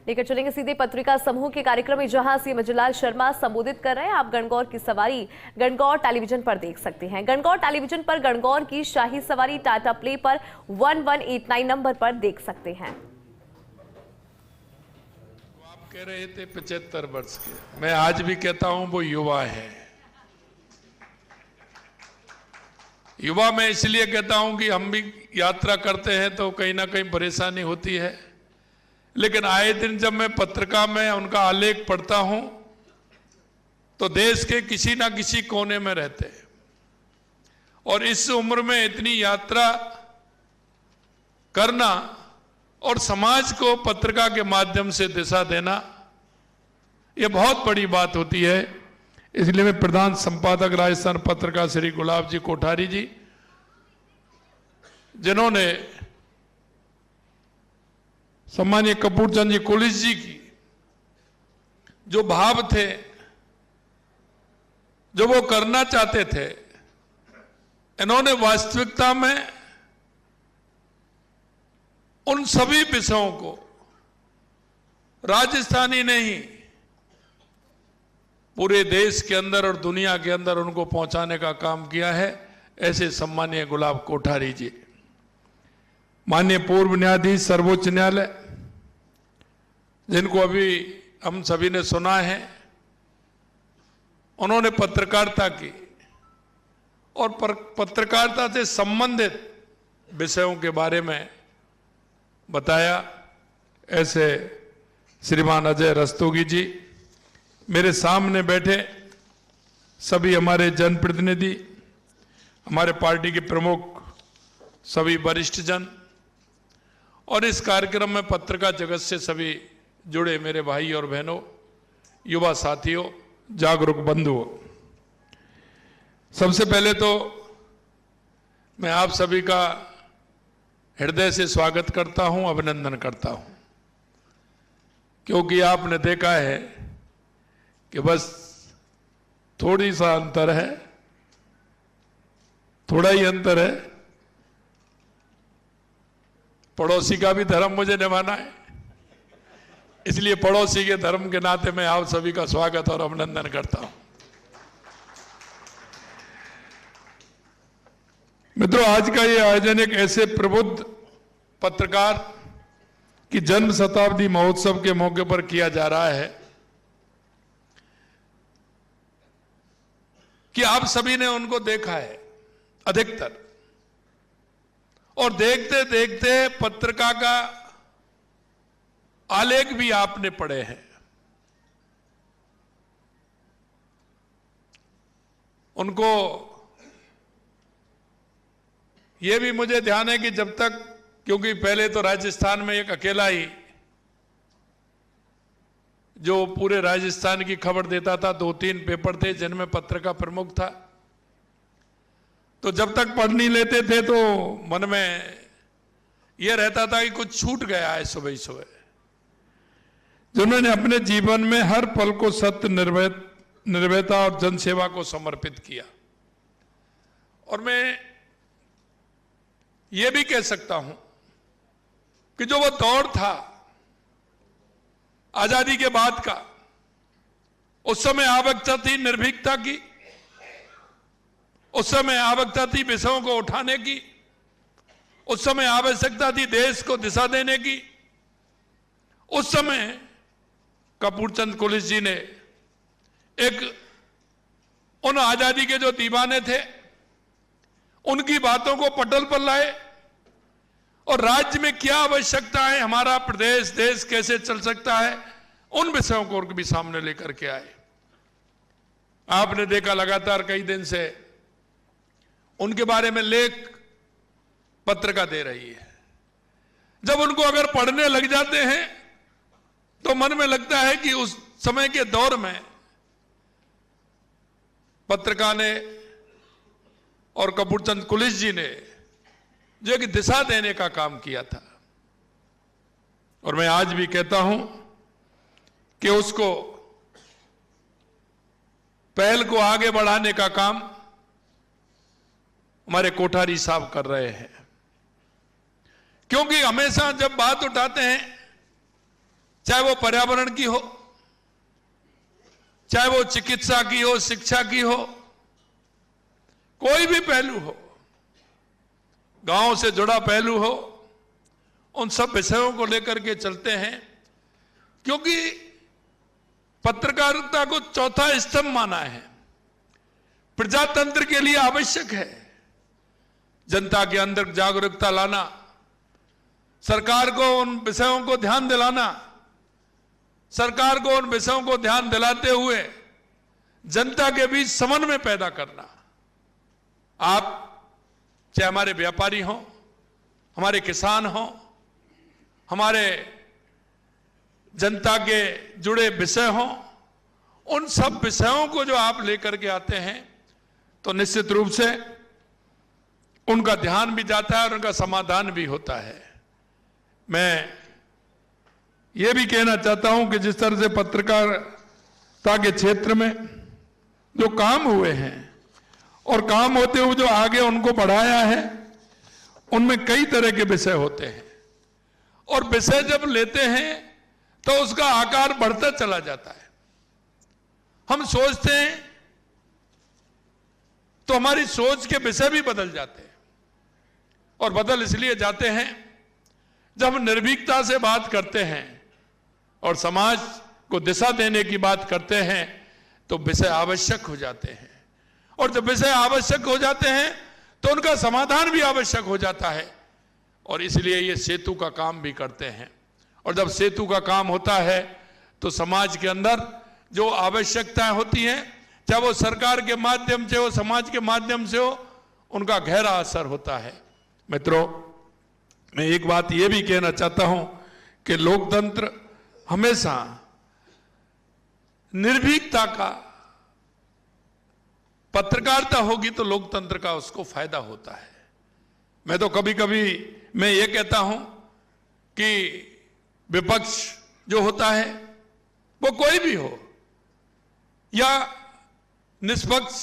लेकर चलेंगे सीधे पत्रिका समूह के कार्यक्रम में, जहां सीएम अजयलाल शर्मा संबोधित कर रहे हैं। आप गणगौर की सवारी गणगौर टेलीविजन पर देख सकते हैं। गणगौर टेलीविजन पर गणगौर की शाही सवारी टाटा प्ले पर 1189 नंबर पर देख सकते हैं। आप कह रहे थे 75 वर्ष के, मैं आज भी कहता हूं वो युवा है। युवा मैं इसलिए कहता हूं कि हम भी यात्रा करते हैं तो कहीं ना कहीं परेशानी होती है, लेकिन आए दिन जब मैं पत्रिका में उनका आलेख पढ़ता हूं तो देश के किसी ना किसी कोने में रहते हैं और इस उम्र में इतनी यात्रा करना और समाज को पत्रिका के माध्यम से दिशा देना, यह बहुत बड़ी बात होती है। इसलिए मैं प्रधान संपादक राजस्थान पत्रिका श्री गुलाब जी कोठारी जी, जिन्होंने सम्मानीय कपूर चंद जी कुलिस जी की जो भाव थे, जो वो करना चाहते थे, इन्होंने वास्तविकता में उन सभी विषयों को राजस्थानी नहीं पूरे देश के अंदर और दुनिया के अंदर उनको पहुंचाने का काम किया है। ऐसे सम्मानीय गुलाब कोठारी जी, माननीय पूर्व न्यायाधीश सर्वोच्च न्यायालय, जिनको अभी हम सभी ने सुना है, उन्होंने पत्रकारिता की और पत्रकारिता से संबंधित विषयों के बारे में बताया। ऐसे श्रीमान अजय रस्तोगी जी, मेरे सामने बैठे सभी हमारे जनप्रतिनिधि, हमारे पार्टी के प्रमुख, सभी वरिष्ठ जन और इस कार्यक्रम में पत्रकार जगत से सभी जुड़े मेरे भाई और बहनों, युवा साथियों, जागरूक बंधुओं, सबसे पहले तो मैं आप सभी का हृदय से स्वागत करता हूं, अभिनंदन करता हूं, क्योंकि आपने देखा है कि बस थोड़ी सा अंतर है, थोड़ा ही अंतर है, पड़ोसी का भी धर्म मुझे निभाना है, इसलिए पड़ोसी के धर्म के नाते मैं आप सभी का स्वागत और अभिनंदन करता हूं। मित्रों, आज का ये आयोजन एक ऐसे प्रबुद्ध पत्रकार की जन्म शताब्दी महोत्सव के मौके पर किया जा रहा है कि आप सभी ने उनको देखा है अधिकतर, और देखते देखते पत्रिका का आलेख भी आपने पढ़े हैं। उनको यह भी मुझे ध्यान है कि जब तक, क्योंकि पहले तो राजस्थान में एक अकेला ही जो पूरे राजस्थान की खबर देता था, 2-3 पेपर थे जिनमें पत्रिका प्रमुख था, तो जब तक पढ़ नहीं लेते थे तो मन में यह रहता था कि कुछ छूट गया है। सुबह ही सुबह जिन्होंने अपने जीवन में हर पल को सत्य, निर्भयता और जनसेवा को समर्पित किया, और मैं ये भी कह सकता हूं कि जो वो दौर था आजादी के बाद का, उस समय आवश्यकता थी निर्भीकता की, उस समय आवश्यकता थी विषयों को उठाने की, उस समय आवश्यकता थी देश को दिशा देने की। उस समय कपूर चंद कुलिस जी ने एक उन आजादी के जो दीवाने थे उनकी बातों को पटल पर लाए और राज्य में क्या आवश्यकता है, हमारा प्रदेश, देश कैसे चल सकता है, उन विषयों को भी सामने लेकर के आए। आपने देखा लगातार कई दिन से उनके बारे में लेख पत्रिका दे रही है। जब उनको अगर पढ़ने लग जाते हैं तो मन में लगता है कि उस समय के दौर में पत्रिका ने और कपूर चंद कुलिस जी ने जो एक दिशा देने का काम किया था, और मैं आज भी कहता हूं कि उसको पहल को आगे बढ़ाने का काम हमारे कोठारी साहब कर रहे हैं। क्योंकि हमेशा जब बात उठाते हैं चाहे वो पर्यावरण की हो, चाहे वो चिकित्सा की हो, शिक्षा की हो, कोई भी पहलू हो, गांव से जुड़ा पहलू हो, उन सब विषयों को लेकर के चलते हैं। क्योंकि पत्रकारिता को चौथा स्तंभ माना है, प्रजातंत्र के लिए आवश्यक है। जनता के अंदर जागरूकता लाना, सरकार को उन विषयों को ध्यान दिलाना, सरकार को उन विषयों को ध्यान दिलाते हुए जनता के बीच समन्वय पैदा करना। आप चाहे हमारे व्यापारी हों, हमारे किसान हों, हमारे जनता के जुड़े विषय हों, उन सब विषयों को जो आप लेकर के आते हैं तो निश्चित रूप से उनका ध्यान भी जाता है और उनका समाधान भी होता है। मैं ये भी कहना चाहता हूं कि जिस तरह से पत्रकारिता के क्षेत्र में जो काम हुए हैं और काम होते हुए जो आगे उनको बढ़ाया है, उनमें कई तरह के विषय होते हैं और विषय जब लेते हैं तो उसका आकार बढ़ता चला जाता है। हम सोचते हैं तो हमारी सोच के विषय भी बदल जाते हैं और बदल इसलिए जाते हैं जब हम निर्भीकता से बात करते हैं और समाज को दिशा देने की बात करते हैं तो विषय आवश्यक हो जाते हैं और जब विषय आवश्यक हो जाते हैं तो उनका समाधान भी आवश्यक हो जाता है और इसलिए ये सेतु का काम भी करते हैं। और जब सेतु का काम होता है तो समाज के अंदर जो आवश्यकताएं होती हैं, चाहे वो सरकार के माध्यम से हो, समाज के माध्यम से हो, उनका गहरा असर होता है। मित्रों, मैं एक बात ये भी कहना चाहता हूं कि लोकतंत्र हमेशा निर्भीकता का, पत्रकारिता होगी तो लोकतंत्र का उसको फायदा होता है। मैं तो कभी कभी मैं ये कहता हूं कि विपक्ष जो होता है वो कोई भी हो या निष्पक्ष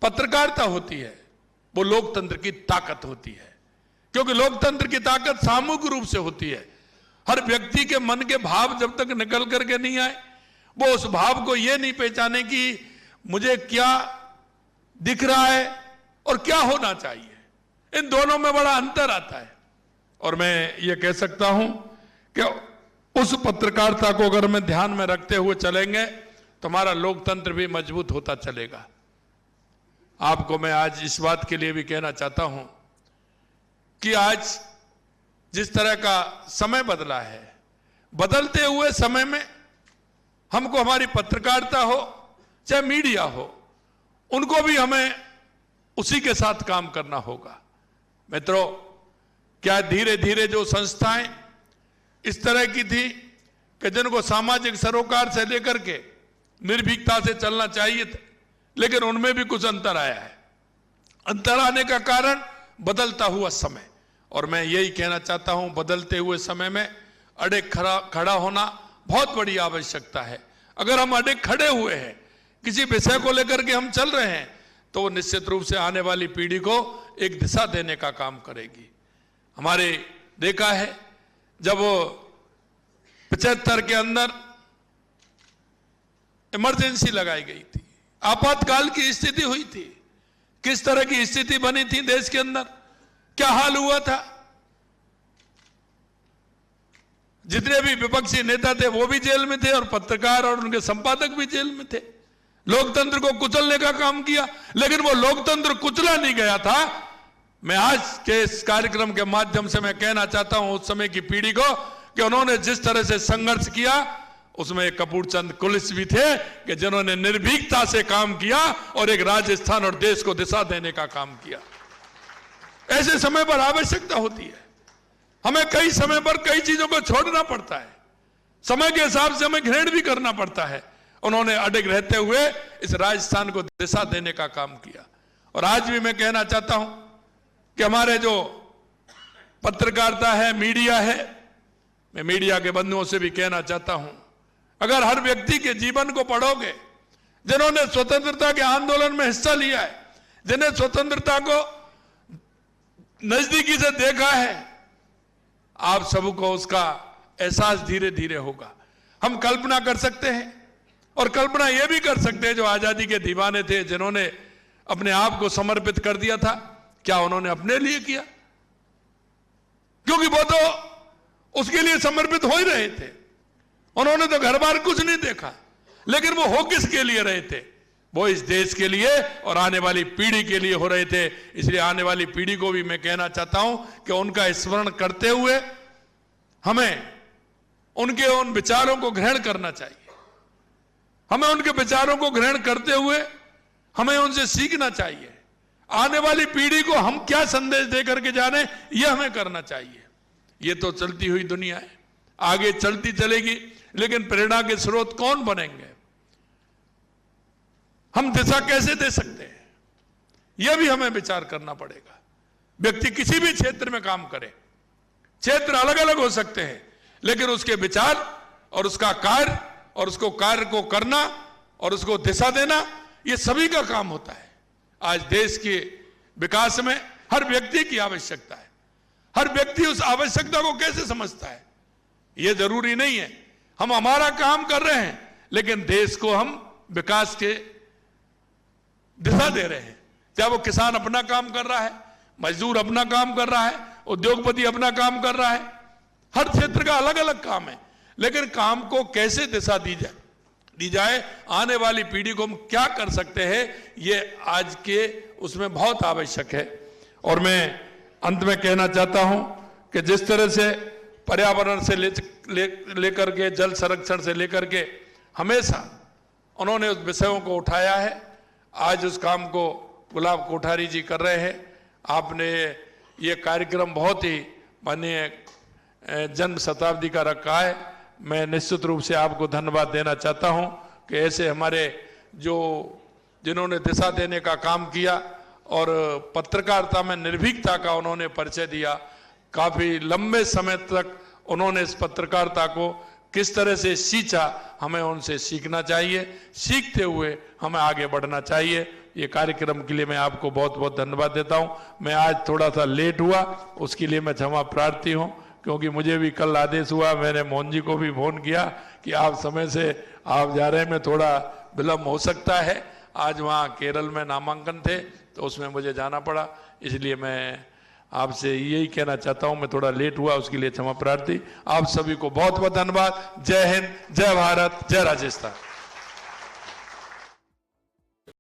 पत्रकारिता होती है, वो लोकतंत्र की ताकत होती है। क्योंकि लोकतंत्र की ताकत सामूहिक रूप से होती है। हर व्यक्ति के मन के भाव जब तक निकल करके नहीं आए, वो उस भाव को ये नहीं पहचाने कि मुझे क्या दिख रहा है और क्या होना चाहिए, इन दोनों में बड़ा अंतर आता है। और मैं ये कह सकता हूं कि उस पत्रकारिता को अगर मैं ध्यान में रखते हुए चलेंगे तो हमारा लोकतंत्र भी मजबूत होता चलेगा। आपको मैं आज इस बात के लिए भी कहना चाहता हूं कि आज जिस तरह का समय बदला है, बदलते हुए समय में हमको हमारी पत्रकारिता हो चाहे मीडिया हो, उनको भी हमें उसी के साथ काम करना होगा। मित्रों, क्या धीरे धीरे जो संस्थाएं इस तरह की थी कि जिनको सामाजिक सरोकार से लेकर के निर्भीकता से चलना चाहिए था, लेकिन उनमें भी कुछ अंतर आया है। अंतर आने का कारण बदलता हुआ समय, और मैं यही कहना चाहता हूं, बदलते हुए समय में अड़े खड़ा होना बहुत बड़ी आवश्यकता है। अगर हम अड़े खड़े हुए हैं, किसी विषय को लेकर के हम चल रहे हैं, तो वो निश्चित रूप से आने वाली पीढ़ी को एक दिशा देने का काम करेगी। हमारे देखा है जब 75 के अंदर इमरजेंसी लगाई गई थी, आपातकाल की स्थिति हुई थी, किस तरह की स्थिति बनी थी देश के अंदर, क्या हाल हुआ था। जितने भी विपक्षी नेता थे वो भी जेल में थे और पत्रकार और उनके संपादक भी जेल में थे। लोकतंत्र को कुचलने का काम किया, लेकिन वो लोकतंत्र कुचला नहीं गया था। मैं आज के इस कार्यक्रम के माध्यम से मैं कहना चाहता हूं उस समय की पीढ़ी को कि उन्होंने जिस तरह से संघर्ष किया, उसमें कपूरचंद कुलिस भी थे कि जिन्होंने निर्भीकता से काम किया और एक राजस्थान और देश को दिशा देने का काम किया। ऐसे समय पर आवश्यकता होती है, हमें कई समय पर कई चीजों को छोड़ना पड़ता है, समय के हिसाब से हमें ग्रहण भी करना पड़ता है। उन्होंने अडिग रहते हुए इस राजस्थान को दिशा देने का काम किया। और आज भी मैं कहना चाहता हूं कि हमारे जो पत्रकारिता है, मीडिया है, मैं मीडिया के बंधुओं से भी कहना चाहता हूं, अगर हर व्यक्ति के जीवन को पढ़ोगे, जिन्होंने स्वतंत्रता के आंदोलन में हिस्सा लिया है, जिन्हें स्वतंत्रता को नजदीकी से देखा है, आप सबको उसका एहसास धीरे धीरे होगा। हम कल्पना कर सकते हैं, और कल्पना यह भी कर सकते हैं जो आजादी के दीवाने थे, जिन्होंने अपने आप को समर्पित कर दिया था, क्या उन्होंने अपने लिए किया? क्योंकि वो तो उसके लिए समर्पित हो ही रहे थे, उन्होंने तो घर बार कुछ नहीं देखा, लेकिन वो हो किसके लिए रहे थे? वो इस देश के लिए और आने वाली पीढ़ी के लिए हो रहे थे। इसलिए आने वाली पीढ़ी को भी मैं कहना चाहता हूं कि उनका स्मरण करते हुए हमें उनके उन विचारों को ग्रहण करना चाहिए। हमें उनके विचारों को ग्रहण करते हुए हमें उनसे सीखना चाहिए। आने वाली पीढ़ी को हम क्या संदेश दे करके जाने, यह हमें करना चाहिए। यह तो चलती हुई दुनिया है, आगे चलती चलेगी, लेकिन प्रेरणा के स्रोत कौन बनेंगे? हम दिशा कैसे दे सकते हैं, यह भी हमें विचार करना पड़ेगा। व्यक्ति किसी भी क्षेत्र में काम करे, क्षेत्र अलग अलग हो सकते हैं, लेकिन उसके विचार और उसका कार्य और उसको कार्य को करना और उसको दिशा देना, यह सभी का काम होता है। आज देश के विकास में हर व्यक्ति की आवश्यकता है। हर व्यक्ति उस आवश्यकता को कैसे समझता है, यह जरूरी नहीं है। हम हमारा काम कर रहे हैं, लेकिन देश को हम विकास के दिशा दे रहे हैं। चाहे वो किसान अपना काम कर रहा है, मजदूर अपना काम कर रहा है, उद्योगपति अपना काम कर रहा है, हर क्षेत्र का अलग अलग काम है, लेकिन काम को कैसे दिशा दी जाए, आने वाली पीढ़ी को हम क्या कर सकते हैं, ये आज के उसमें बहुत आवश्यक है। और मैं अंत में कहना चाहता हूं कि जिस तरह से पर्यावरण से लेकर के जल संरक्षण से लेकर के हमेशा उन्होंने उस विषयों को उठाया है, आज उस काम को गुलाब कोठारी जी कर रहे हैं। आपने ये कार्यक्रम बहुत ही माननीय जन्म शताब्दी का रखा है। मैं निश्चित रूप से आपको धन्यवाद देना चाहता हूं कि ऐसे हमारे जिन्होंने दिशा देने का काम किया और पत्रकारिता में निर्भीकता का उन्होंने परिचय दिया, काफी लंबे समय तक उन्होंने इस पत्रकारिता को किस तरह से सींचा, हमें उनसे सीखना चाहिए। सीखते हुए हमें आगे बढ़ना चाहिए। ये कार्यक्रम के लिए मैं आपको बहुत बहुत धन्यवाद देता हूं। मैं आज थोड़ा सा लेट हुआ, उसके लिए मैं क्षमा प्रार्थी हूं, क्योंकि मुझे भी कल आदेश हुआ, मैंने मोहन जी को भी फोन किया कि आप समय से आप जा रहे हैं, में थोड़ा विलम्ब हो सकता है। आज वहाँ केरल में नामांकन थे, तो उसमें मुझे जाना पड़ा, इसलिए मैं आपसे यही कहना चाहता हूं, मैं थोड़ा लेट हुआ, उसके लिए क्षमा प्रार्थी। आप सभी को बहुत बहुत धन्यवाद। जय हिंद, जय भारत, जय राजस्थान।